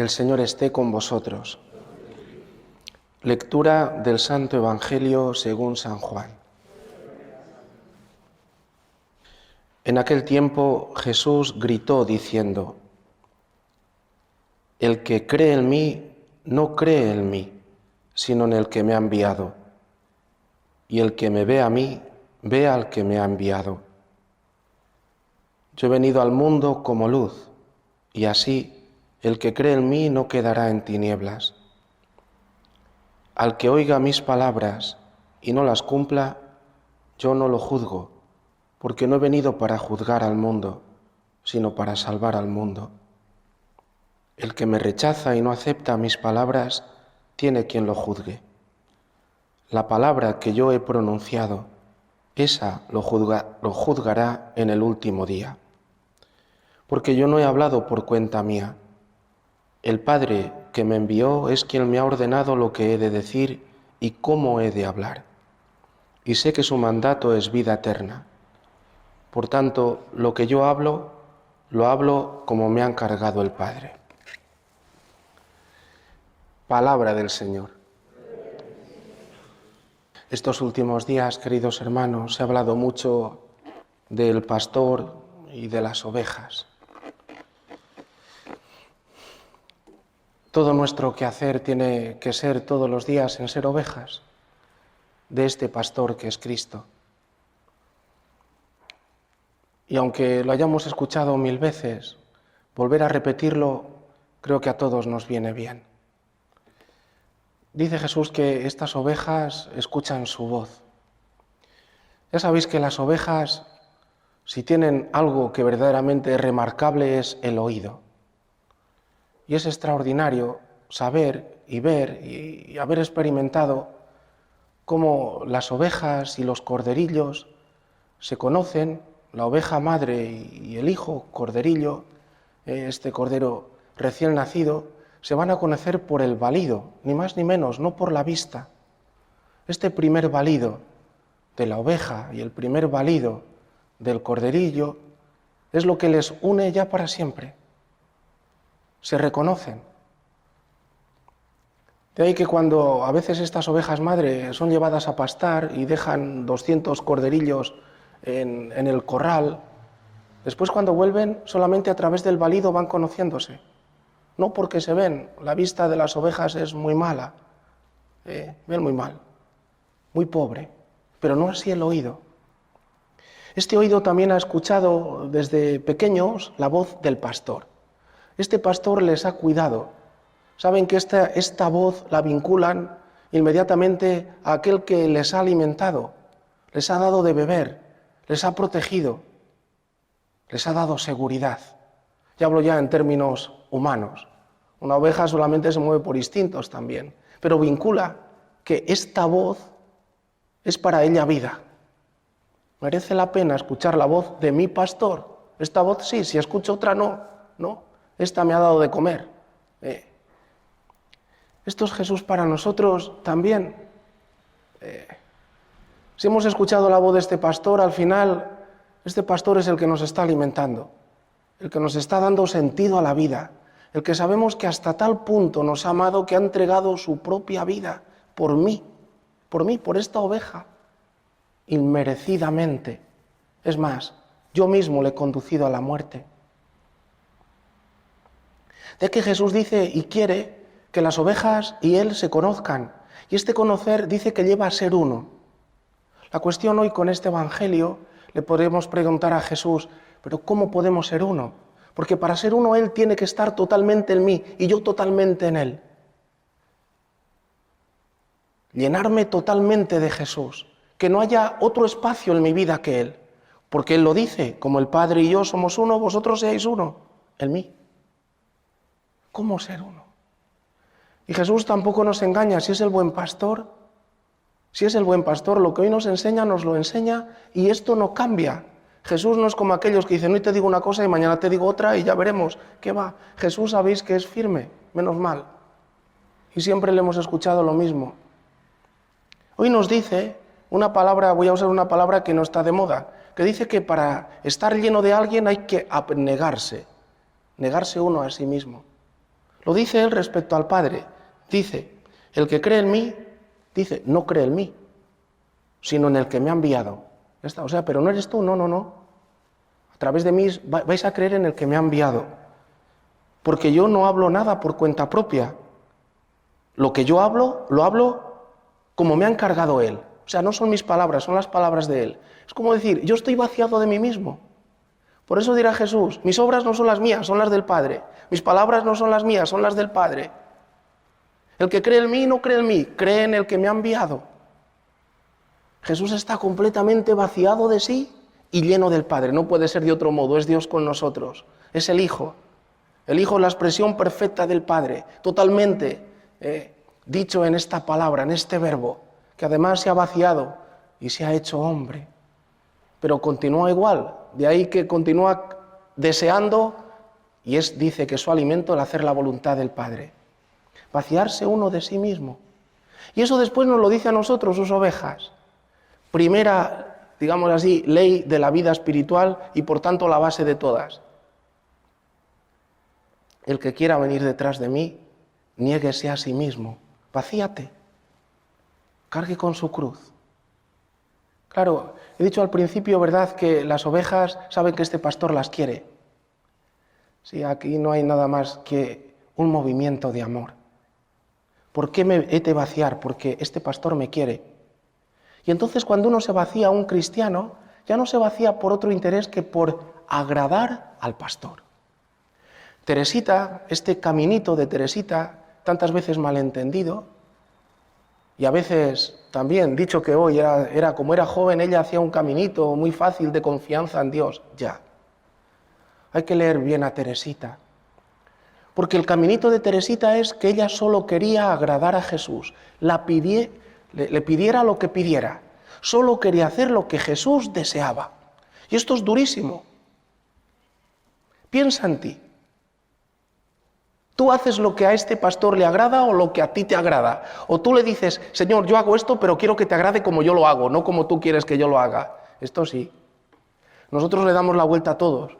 El Señor esté con vosotros. Lectura del Santo Evangelio según San Juan. En aquel tiempo Jesús gritó diciendo: El que cree en mí, no cree en mí, sino en el que me ha enviado. Y el que me ve a mí, ve al que me ha enviado. Yo he venido al mundo como luz, y así el que cree en mí no quedará en tinieblas. Al que oiga mis palabras y no las cumpla, yo no lo juzgo, porque no he venido para juzgar al mundo, sino para salvar al mundo. El que me rechaza y no acepta mis palabras, tiene quien lo juzgue. La palabra que yo he pronunciado, esa lo juzgará en el último día. Porque yo no he hablado por cuenta mía. El Padre que me envió es quien me ha ordenado lo que he de decir y cómo he de hablar. Y sé que su mandato es vida eterna. Por tanto, lo que yo hablo, lo hablo como me ha encargado el Padre. Palabra del Señor. Estos últimos días, queridos hermanos, se ha hablado mucho del pastor y de las ovejas. Todo nuestro quehacer tiene que ser todos los días en ser ovejas de este pastor que es Cristo. Y aunque lo hayamos escuchado 1000 veces, volver a repetirlo creo que a todos nos viene bien. Dice Jesús que estas ovejas escuchan su voz. Ya sabéis que las ovejas, si tienen algo que verdaderamente es remarcable, es el oído. Y es extraordinario saber y ver y haber experimentado cómo las ovejas y los corderillos se conocen, la oveja madre y el hijo corderillo, este cordero recién nacido, se van a conocer por el balido, ni más ni menos, no por la vista. Este primer balido de la oveja y el primer balido del corderillo es lo que les une ya para siempre. Se reconocen. De ahí que cuando a veces estas ovejas madre son llevadas a pastar y dejan 200 corderillos en el corral, después cuando vuelven solamente a través del balido van conociéndose. No porque se ven, la vista de las ovejas es muy mala, ven muy mal, muy pobre, pero no así el oído. Este oído también ha escuchado desde pequeños la voz del pastor. Este pastor les ha cuidado. Saben que esta voz la vinculan inmediatamente a aquel que les ha alimentado, les ha dado de beber, les ha protegido, les ha dado seguridad. Ya hablo ya en términos humanos. Una oveja solamente se mueve por instintos también, pero vincula que esta voz es para ella vida. Merece la pena escuchar la voz de mi pastor. Esta voz sí, si escucho otra no. Esta me ha dado de comer. Esto es Jesús para nosotros también. Si hemos escuchado la voz de este pastor, al final, este pastor es el que nos está alimentando, el que nos está dando sentido a la vida, el que sabemos que hasta tal punto nos ha amado que ha entregado su propia vida por mí, por esta oveja, inmerecidamente. Es más, yo mismo le he conducido a la muerte. De que Jesús dice y quiere que las ovejas y Él se conozcan. Y este conocer dice que lleva a ser uno. La cuestión hoy con este Evangelio le podemos preguntar a Jesús, ¿pero cómo podemos ser uno? Porque para ser uno Él tiene que estar totalmente en mí y yo totalmente en Él. Llenarme totalmente de Jesús. Que no haya otro espacio en mi vida que Él. Porque Él lo dice, como el Padre y yo somos uno, vosotros seáis uno en mí. ¿Cómo ser uno? Y Jesús tampoco nos engaña. Si es el buen pastor, lo que hoy nos enseña, nos lo enseña y esto no cambia. Jesús no es como aquellos que dicen, hoy te digo una cosa y mañana te digo otra y ya veremos qué va. Jesús sabéis que es firme, menos mal. Y siempre le hemos escuchado lo mismo. Hoy nos dice una palabra, voy a usar una palabra que no está de moda, que dice que para estar lleno de alguien hay que abnegarse, negarse uno a sí mismo. Lo dice él respecto al Padre. Dice, el que cree en mí, dice, no cree en mí, sino en el que me ha enviado. Ya está. O sea, pero no eres tú, no, no, no. A través de mí vais a creer en el que me ha enviado. Porque yo no hablo nada por cuenta propia. Lo que yo hablo, lo hablo como me ha encargado él. O sea, no son mis palabras, son las palabras de él. Es como decir, yo estoy vaciado de mí mismo. Por eso dirá Jesús, mis obras no son las mías, son las del Padre. Mis palabras no son las mías, son las del Padre. El que cree en mí no cree en mí, cree en el que me ha enviado. Jesús está completamente vaciado de sí y lleno del Padre. No puede ser de otro modo, es Dios con nosotros. Es el Hijo. El Hijo es la expresión perfecta del Padre, totalmente dicho en esta palabra, en este verbo, que además se ha vaciado y se ha hecho hombre. Pero continúa igual, de ahí que continúa deseando y dice que su alimento es hacer la voluntad del Padre. Vaciarse uno de sí mismo. Y eso después nos lo dice a nosotros, sus ovejas. Primera, digamos así, ley de la vida espiritual y por tanto la base de todas. El que quiera venir detrás de mí, niéguese a sí mismo. Vacíate. Cargue con su cruz. Claro, he dicho al principio, ¿verdad?, que las ovejas saben que este pastor las quiere. Sí, aquí no hay nada más que un movimiento de amor. ¿Por qué me he de vaciar? Porque este pastor me quiere. Y entonces cuando uno se vacía a un cristiano, ya no se vacía por otro interés que por agradar al pastor. Teresita, este caminito de Teresita, tantas veces malentendido, y a veces también dicho que hoy como era joven, ella hacía un caminito muy fácil de confianza en Dios. Ya. Hay que leer bien a Teresita. Porque el caminito de Teresita es que ella solo quería agradar a Jesús. Le pidiera lo que pidiera. Solo quería hacer lo que Jesús deseaba. Y esto es durísimo. Piensa en ti. ¿Tú haces lo que a este pastor le agrada o lo que a ti te agrada? O tú le dices, Señor, yo hago esto, pero quiero que te agrade como yo lo hago, no como tú quieres que yo lo haga. Esto sí. Nosotros le damos la vuelta a todos.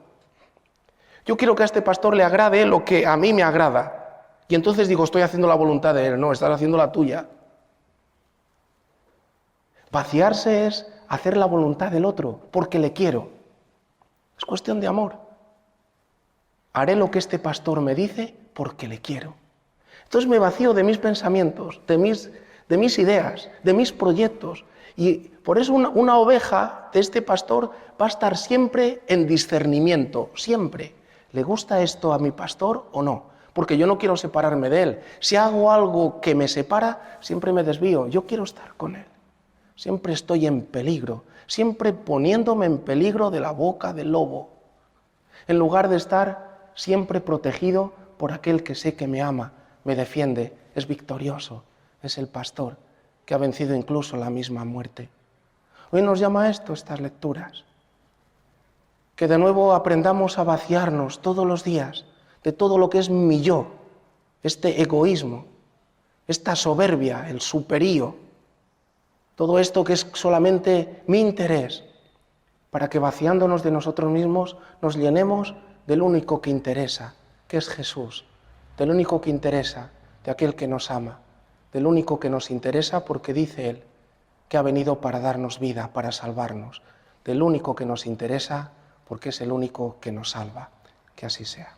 Yo quiero que a este pastor le agrade lo que a mí me agrada. Y entonces digo, estoy haciendo la voluntad de él. No, estás haciendo la tuya. Vaciarse es hacer la voluntad del otro, porque le quiero. Es cuestión de amor. Haré lo que este pastor me dice porque le quiero. Entonces me vacío de mis pensamientos, de mis ideas, de mis proyectos. Y por eso una oveja de este pastor va a estar siempre en discernimiento, siempre. ¿Le gusta esto a mi pastor o no? Porque yo no quiero separarme de él. Si hago algo que me separa, siempre me desvío. Yo quiero estar con él. Siempre estoy en peligro, siempre poniéndome en peligro de la boca del lobo. En lugar de estar siempre protegido por aquel que sé que me ama, me defiende, es victorioso, es el pastor que ha vencido incluso la misma muerte. Hoy nos llama a esto estas lecturas, que de nuevo aprendamos a vaciarnos todos los días de todo lo que es mi yo, este egoísmo, esta soberbia, el superío, todo esto que es solamente mi interés, para que vaciándonos de nosotros mismos nos llenemos del único que interesa, que es Jesús, del único que interesa, de aquel que nos ama, del único que nos interesa porque dice Él que ha venido para darnos vida, para salvarnos, del único que nos interesa porque es el único que nos salva. Que así sea.